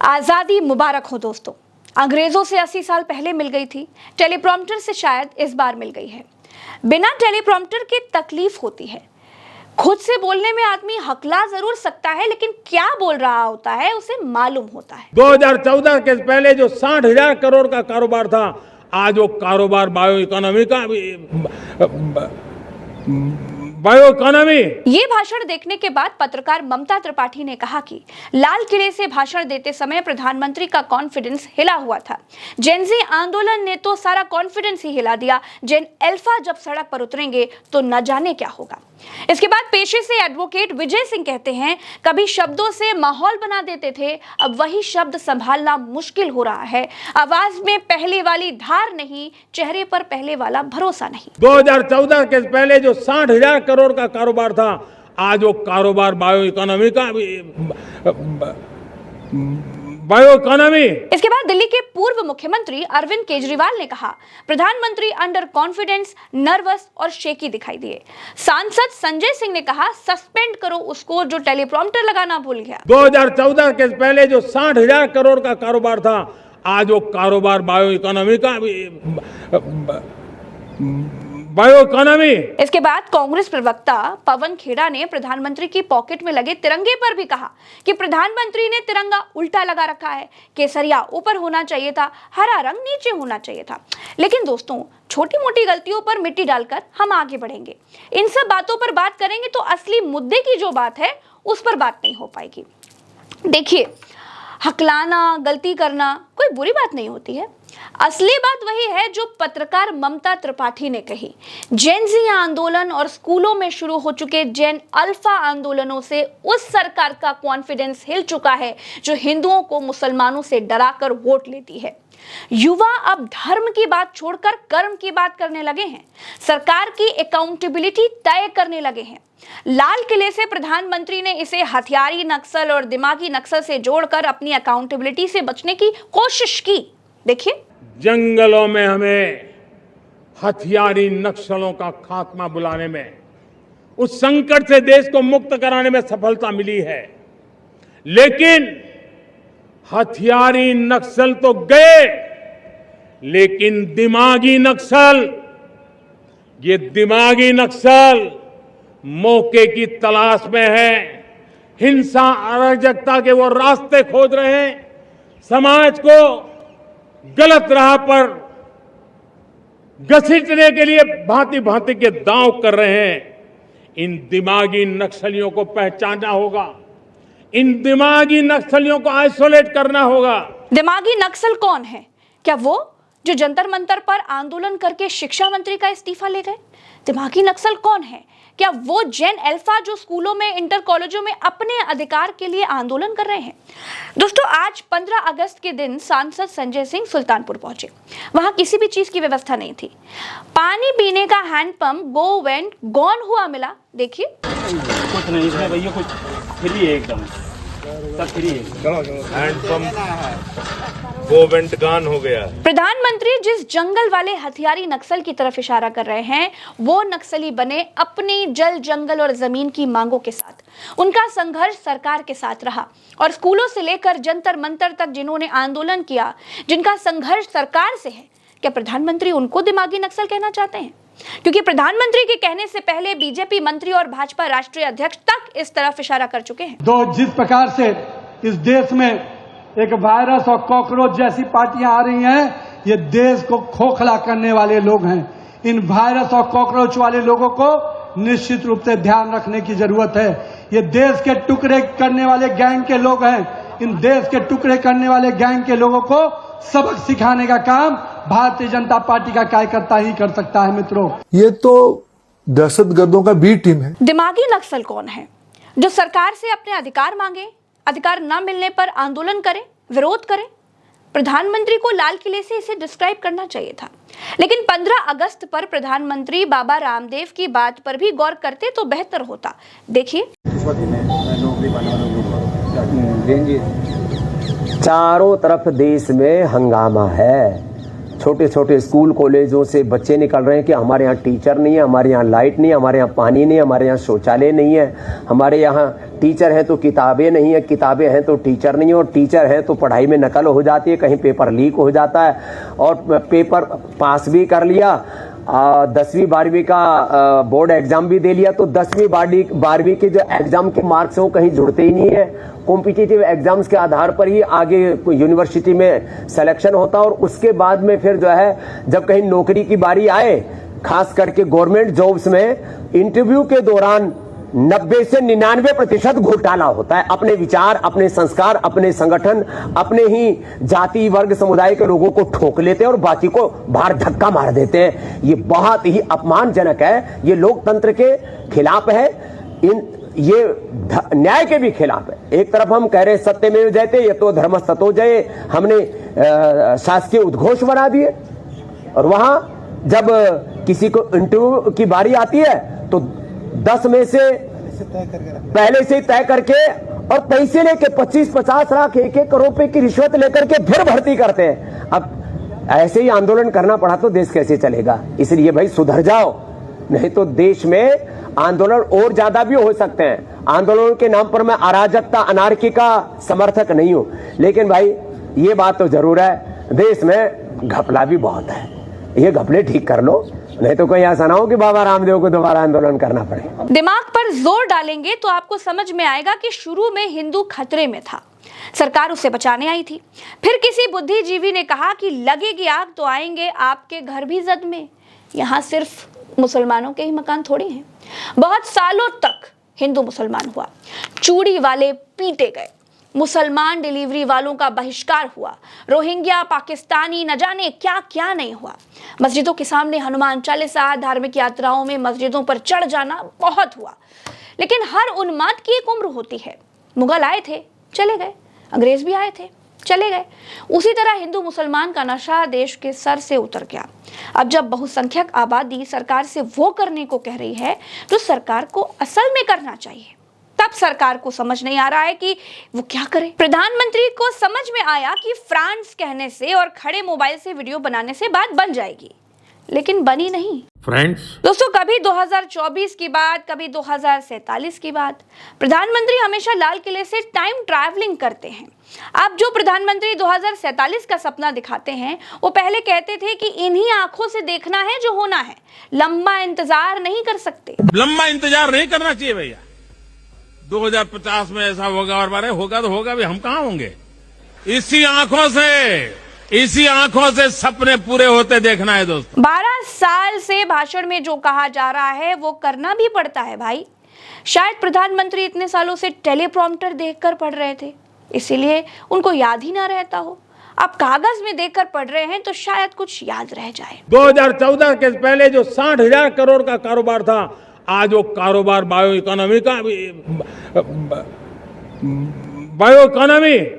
आजादी मुबारक हो दोस्तों। अंग्रेजों से 80 साल पहले मिल गई थी, टेलीप्रॉम्प्टर से शायद इस बार मिल गई है। बिना टेलीप्रॉम्प्टर के तकलीफ होती है। खुद से बोलने में आदमी हकला जरूर सकता है, लेकिन क्या बोल रहा होता है उसे मालूम होता है। 2014 के पहले जो 60,000 करोड़ का कारोबार था, आज वो कारोबार बायो इकोनॉमी। ये भाषण देखने के बाद पत्रकार ममता त्रिपाठी ने कहा कि लाल किले से भाषण देते समय प्रधानमंत्री का कॉन्फिडेंस हिला हुआ था। जेन ज़ी आंदोलन ने तो सारा कॉन्फिडेंस ही हिला दिया। जेन अल्फा जब सड़क पर उतरेंगे तो न जाने क्या होगा। इसके बाद पेशे से एडवोकेट विजय सिंह कहते हैं, कभी शब्दों से माहौल बना देते थे, अब वही शब्द संभालना मुश्किल हो रहा है। आवाज में पहले वाली धार नहीं, चेहरे पर पहले वाला भरोसा नहीं। 2014 के पहले जो 60,000 करोड़ का कारोबार था, आज वो कारोबार बायो इकोनॉमी। इसके बाद दिल्ली के पूर्व मुख्यमंत्री अरविंद केजरीवाल ने कहा, प्रधानमंत्री अंडर कॉन्फिडेंस, नर्वस और शेकी दिखाई दिए। सांसद संजय सिंह ने कहा, सस्पेंड करो उसको जो टेलीप्रॉम्प्टर लगाना भूल गया। 2014 के पहले जो 60,000 करोड़ का कारोबार था, आज वो कारोबार बायो इकोनॉमी। इसके बाद कांग्रेस प्रवक्ता पवन खेड़ा ने प्रधानमंत्री की पॉकेट में लगे तिरंगे पर भी कहा कि प्रधानमंत्री ने तिरंगा उल्टा लगा रखा है, केसरिया ऊपर होना चाहिए था, हरा रंग नीचे होना चाहिए था। लेकिन दोस्तों, छोटी मोटी गलतियों पर मिट्टी डालकर हम आगे बढ़ेंगे। इन सब बातों पर बात करेंगे तो असली मुद्दे की जो बात है उस पर बात नहीं हो पाएगी। देखिए, हकलाना, गलती करना कोई बुरी बात नहीं होती है। असली बात वही है जो पत्रकार ममता त्रिपाठी ने कही। जेन ज़ी आंदोलन और स्कूलों में शुरू हो चुके जेन अल्फा आंदोलनों से उस सरकार का कॉन्फिडेंस हिल चुका है जो हिंदुओं को मुसलमानों से डराकर वोट लेती है। युवा अब धर्म की बात छोड़कर कर्म की बात करने लगे हैं, सरकार की अकाउंटेबिलिटी तय करने लगे हैं। लाल किले से प्रधानमंत्री ने इसे हथियारी नक्सल और दिमागी नक्सल से जोड़कर अपनी अकाउंटेबिलिटी से बचने की कोशिश की। देखिए, जंगलों में हमें हथियारी नक्सलों का खात्मा बुलाने में, उस संकट से देश को मुक्त कराने में सफलता मिली है। लेकिन हथियारी नक्सल तो गए, लेकिन दिमागी नक्सल, ये दिमागी नक्सल मौके की तलाश में है। हिंसा, अराजकता के वो रास्ते खोज रहे हैं, समाज को गलत राह पर घसीटने के लिए भांति भांति के दांव कर रहे हैं। इन दिमागी नक्सलियों को पहचानना होगा, इन दिमागी नक्सलियों को आइसोलेट करना होगा। दिमागी नक्सल कौन है? क्या वो जो जंतर मंतर पर आंदोलन करके शिक्षा मंत्री का इस्तीफा ले गए? दिमागी नक्सल कौन है? क्या वो जेन अल्फा जो स्कूलों में, इंटर कॉलेजों में अपने अधिकार के लिए आंदोलन कर रहे हैं? दोस्तों, आज 15 अगस्त के दिन सांसद संजय सिंह सुल्तानपुर पहुंचे। वहां किसी भी चीज की व्यवस्था नहीं थी। पानी पीने का हैंडपंप गो वेंट गॉन हुआ मिला। देखिए, कुछ नहीं इसमें भैया, कुछ फ्री है, एकदम सब फ्री है। हैंडपंप गोवेंट गान हो गया। प्रधानमंत्री जिस जंगल वाले हथियारी नक्सल की तरफ इशारा कर रहे हैं, वो नक्सली बने अपनी जल, जंगल और जमीन की मांगों के साथ। उनका संघर्ष सरकार के साथ रहा और स्कूलों से लेकर जंतर मंतर तक जिन्होंने आंदोलन किया, जिनका संघर्ष सरकार से है, क्या प्रधानमंत्री उनको दिमागी नक्सल कहना चाहते हैं? क्योंकि प्रधानमंत्री के कहने से पहले बीजेपी मंत्री और भाजपा राष्ट्रीय अध्यक्ष तक इस तरफ इशारा कर चुके हैं। तो जिस प्रकार से इस देश में एक वायरस और कॉकरोच जैसी पार्टियां आ रही हैं, ये देश को खोखला करने वाले लोग हैं। इन वायरस और कॉकरोच वाले लोगों को निश्चित रूप से ध्यान रखने की जरूरत है। ये देश के टुकड़े करने वाले गैंग के लोग हैं। इन देश के टुकड़े करने वाले गैंग के लोगों को सबक सिखाने का काम भारतीय जनता पार्टी का कार्यकर्ता ही कर सकता है। मित्रों, ये तो दहशतगर्दों का बी टीम है। दिमागी नक्सल कौन है? जो सरकार से अपने अधिकार मांगे, अधिकार न मिलने पर आंदोलन करें, विरोध करें। प्रधानमंत्री को लाल किले से इसे डिस्क्राइब करना चाहिए था। लेकिन 15 अगस्त पर प्रधानमंत्री बाबा रामदेव की बात पर भी गौर करते तो बेहतर होता। देखिए, चारों तरफ देश में हंगामा है, छोटे छोटे स्कूल कॉलेजों से बच्चे निकल रहे हैं कि हमारे यहाँ टीचर नहीं है, हमारे यहाँ लाइट नहीं है, हमारे यहाँ पानी नहीं है, हमारे यहाँ शौचालय नहीं है, हमारे यहाँ टीचर हैं तो किताबें नहीं है, किताबें हैं तो टीचर नहीं है, और टीचर हैं तो पढ़ाई में नकल हो जाती है, कहीं पेपर लीक हो जाता है, और पेपर पास भी कर लिया, 10वीं 12वीं का बोर्ड एग्जाम भी दे लिया, तो 10वीं 12वीं के जो एग्जाम के मार्क्स हैं वो कहीं जुड़ते ही नहीं है। कॉम्पिटिटिव एग्जाम्स के आधार पर ही आगे यूनिवर्सिटी में सिलेक्शन होता है, और उसके बाद में फिर जो है जब कहीं नौकरी की बारी आए, खास करके गवर्नमेंट जॉब्स में इंटरव्यू के दौरान 90 से 99% घोटाला होता है। अपने विचार, अपने संस्कार, अपने संगठन, अपने ही जाति वर्ग समुदाय के लोगों को ठोक लेते हैं और बाकी को बाहर धक्का मार देते हैं। ये बहुत ही अपमानजनक है, ये लोकतंत्र के खिलाफ है, ये न्याय के भी खिलाफ है। एक तरफ हम कह रहे हैं सत्यमेव जयते, ये तो धर्मस्ततो जये, हमने शासकीय उद्घोष बना दिए, और वहां जब किसी को इंटरव्यू की बारी आती है तो 10 में से पहले से ही तय करके और पैसे लेके 25-50 लाख 1-1 करोड़ रुपए की रिश्वत लेकर के फिर भर्ती करते हैं। अब ऐसे ही आंदोलन करना पड़ा तो देश कैसे चलेगा? इसलिए भाई सुधर जाओ, नहीं तो देश में आंदोलन और ज्यादा भी हो सकते हैं। आंदोलन के नाम पर मैं अराजकता, अनार्की का समर्थक नहीं हूं, लेकिन भाई ये बात तो जरूर है, देश में घपला भी बहुत है। ये घपले ठीक कर लो, नहीं तो कोई ऐसा ना हो कि बाबा रामदेव को दोबारा आंदोलन करना पड़े। दिमाग पर जोर डालेंगे तो आपको समझ में आएगा कि शुरू में हिंदू खतरे में था, सरकार उसे बचाने आई थी। फिर किसी बुद्धिजीवी ने कहा कि लगेगी आग तो आएंगे आपके घर भी जद में। यहाँ सिर्फ मुसलमानों के ही मकान थोड़ी हैं। बहुत सालों तक हिंदू मुसलमान हुआ, चूड़ी वाले पीटे गए, मुसलमान डिलीवरी वालों का बहिष्कार हुआ, रोहिंग्या, पाकिस्तानी, न जाने क्या क्या नहीं हुआ। मस्जिदों के सामने हनुमान चालीसा, धार्मिक यात्राओं में मस्जिदों पर चढ़ जाना बहुत हुआ। लेकिन हर उन्माद की एक उम्र होती है। मुगल आए थे, चले गए, अंग्रेज भी आए थे, चले गए। उसी तरह हिंदू मुसलमान का नशा देश के सर से उतर गया। अब जब बहुसंख्यक आबादी सरकार से वो करने को कह रही है जो सरकार को असल में करना चाहिए, तब सरकार को समझ नहीं आ रहा है कि वो क्या करे। प्रधानमंत्री को समझ में आया कि फ्रांस कहने से और खड़े मोबाइल से वीडियो बनाने से बात बन जाएगी, लेकिन बनी नहीं। फ्रेंड्स, दोस्तों, कभी 2024 की बात, कभी 2047 की बात। प्रधानमंत्री हमेशा लाल किले से टाइम ट्रैवलिंग करते हैं। अब जो प्रधानमंत्री 2047 का सपना दिखाते हैं, वो पहले कहते थे कि इन्हीं आंखों से देखना है जो होना है, लंबा इंतजार नहीं कर सकते। लंबा इंतजार नहीं करना चाहिए भैया। 2050 में ऐसा होगा, और बारे होगा तो होगा भी, हम कहां होंगे? इसी आंखों से सपने पूरे होते देखना है दोस्तों। 12 साल से भाषण में जो कहा जा रहा है वो करना भी पड़ता है भाई। शायद प्रधानमंत्री इतने सालों से टेलीप्रॉम्प्टर देखकर पढ़ रहे थे, इसीलिए उनको याद ही ना रहता हो। अब कागज में देखकर पढ़ रहे हैं तो शायद कुछ याद रह जाए। 2014 के पहले जो 60,000 करोड़ का कारोबार था, आज वो कारोबार बायो इकोनॉमी।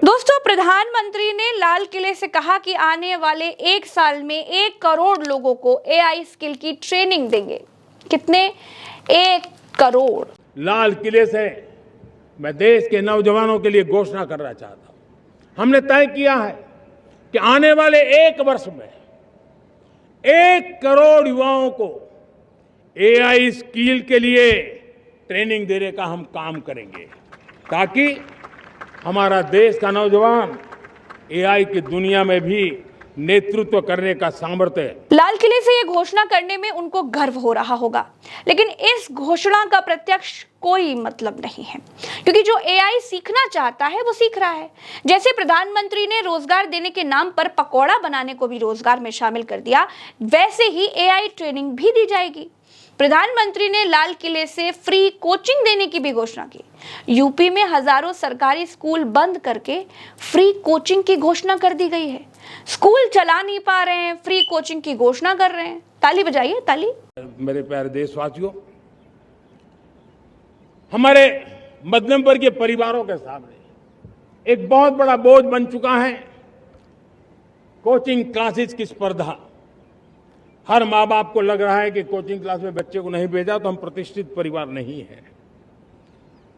दोस्तों, प्रधानमंत्री ने लाल किले से कहा कि आने वाले 1 साल में 1 करोड़ लोगों को एआई स्किल की ट्रेनिंग देंगे। कितने? 1 करोड़। लाल किले से मैं देश के नौजवानों के लिए घोषणा करना चाहता हूं। हमने तय किया है कि आने वाले 1 वर्ष में 1 करोड़ युवाओं को एआई स्किल के लिए ट्रेनिंग देने का हम काम करेंगे, ताकि हमारा देश का नौजवान एआई की दुनिया में भी नेतृत्व करने का सामर्थ्य। लाल किले से ये घोषणा करने में उनको गर्व हो रहा होगा, लेकिन इस घोषणा का प्रत्यक्ष कोई मतलब नहीं है, क्योंकि जो एआई सीखना चाहता है वो सीख रहा है। जैसे प्रधानमंत्री ने रोजगार देने के नाम पर पकौड़ा बनाने को भी रोजगार में शामिल कर दिया, वैसे ही एआई ट्रेनिंग भी दी जाएगी। प्रधानमंत्री ने लाल किले से फ्री कोचिंग देने की भी घोषणा की। यूपी में हजारों सरकारी स्कूल बंद करके फ्री कोचिंग की घोषणा कर दी गई है। स्कूल चला नहीं पा रहे हैं, फ्री कोचिंग की घोषणा कर रहे हैं। ताली बजाइए, ताली। मेरे प्यारे देशवासियों, हमारे मध्यम वर्गीय परिवारों के सामने एक बहुत बड़ा बोझ बन चुका है कोचिंग क्लासेस की स्पर्धा। हर माँ बाप को लग रहा है कि कोचिंग क्लास में बच्चे को नहीं भेजा तो हम प्रतिष्ठित परिवार नहीं है।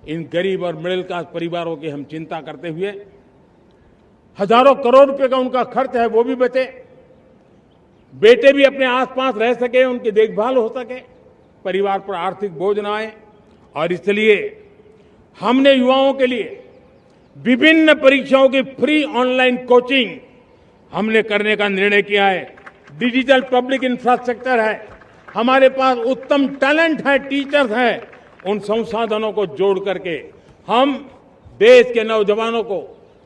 इन गरीब और मिडिल क्लास परिवारों की हम चिंता करते हुए हजारों करोड़ रुपए का उनका खर्च है वो भी बचे, बेटे भी अपने आसपास रह सके, उनकी देखभाल हो सके, परिवार पर आर्थिक बोझ न आए। और इसलिए हमने युवाओं के लिए विभिन्न परीक्षाओं की फ्री ऑनलाइन कोचिंग हमने करने का निर्णय किया है। डिजिटल पब्लिक इंफ्रास्ट्रक्चर है, हमारे पास उत्तम टैलेंट है, टीचर्स हैं। उन संसाधनों को जोड़ करके हम देश के नौजवानों को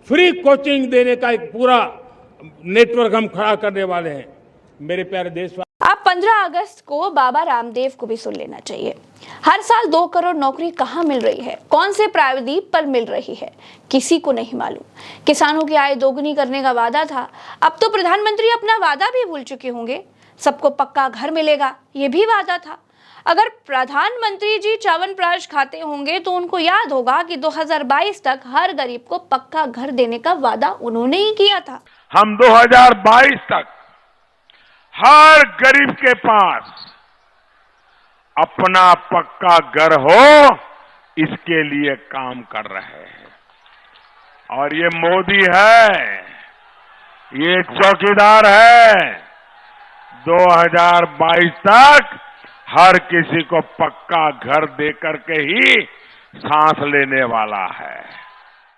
फ्री कोचिंग देने का एक पूरा नेटवर्क हम खड़ा करने वाले हैं। मेरे प्यारे देशवासी, अब 15 अगस्त को बाबा रामदेव को भी सुन लेना चाहिए। हर साल 2 करोड़ नौकरी कहाँ मिल रही है, कौन से प्रायद्वीप पर मिल रही है, किसी को नहीं मालूम। किसानों की आय दोगुनी करने का वादा था, अब तो प्रधानमंत्री अपना वादा भी भूल चुके होंगे। सबको पक्का घर मिलेगा, ये भी वादा था। अगर प्रधानमंत्री जी च्यवनप्राश खाते होंगे तो उनको याद होगा कि 2022 तक हर गरीब को पक्का घर देने का वादा उन्होंने ही किया था। हम 2022 तक हर गरीब के पास अपना पक्का घर हो, इसके लिए काम कर रहे हैं। और ये मोदी है, ये चौकीदार है। 2022 तक हर किसी को पक्का घर देकर के ही सांस लेने वाला है।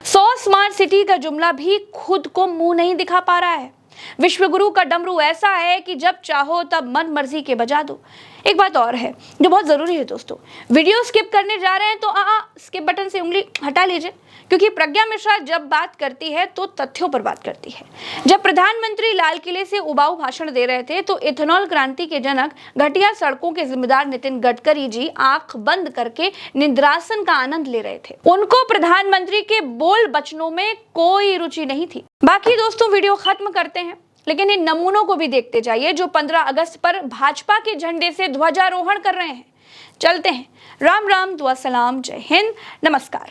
100 स्मार्ट सिटी का जुमला भी खुद को मुंह नहीं दिखा पा रहा है। विश्वगुरु का डमरू ऐसा है कि जब चाहो तब मन मर्जी के बजा दो। एक बात और है जो बहुत जरूरी है दोस्तों, वीडियो स्किप करने जा रहे हैं तो स्किप बटन से उंगली हटा लीजिए, क्योंकि प्रज्ञा मिश्रा जब बात करती है तो तथ्यों पर बात करती है। जब प्रधानमंत्री लाल किले से उबाऊ भाषण दे रहे थे तो इथेनॉल क्रांति के जनक, घटिया सड़कों के जिम्मेदार नितिन गडकरी जी आंख बंद करके निद्रासन का आनंद ले रहे थे। उनको प्रधानमंत्री के बोल बचनों में कोई रुचि नहीं थी। बाकी दोस्तों वीडियो खत्म करते हैं, लेकिन इन नमूनों को भी देखते जाइए जो 15 अगस्त पर भाजपा के झंडे से ध्वजारोहण कर रहे हैं। चलते हैं। राम राम, दुआ सलाम, जय हिंद, नमस्कार।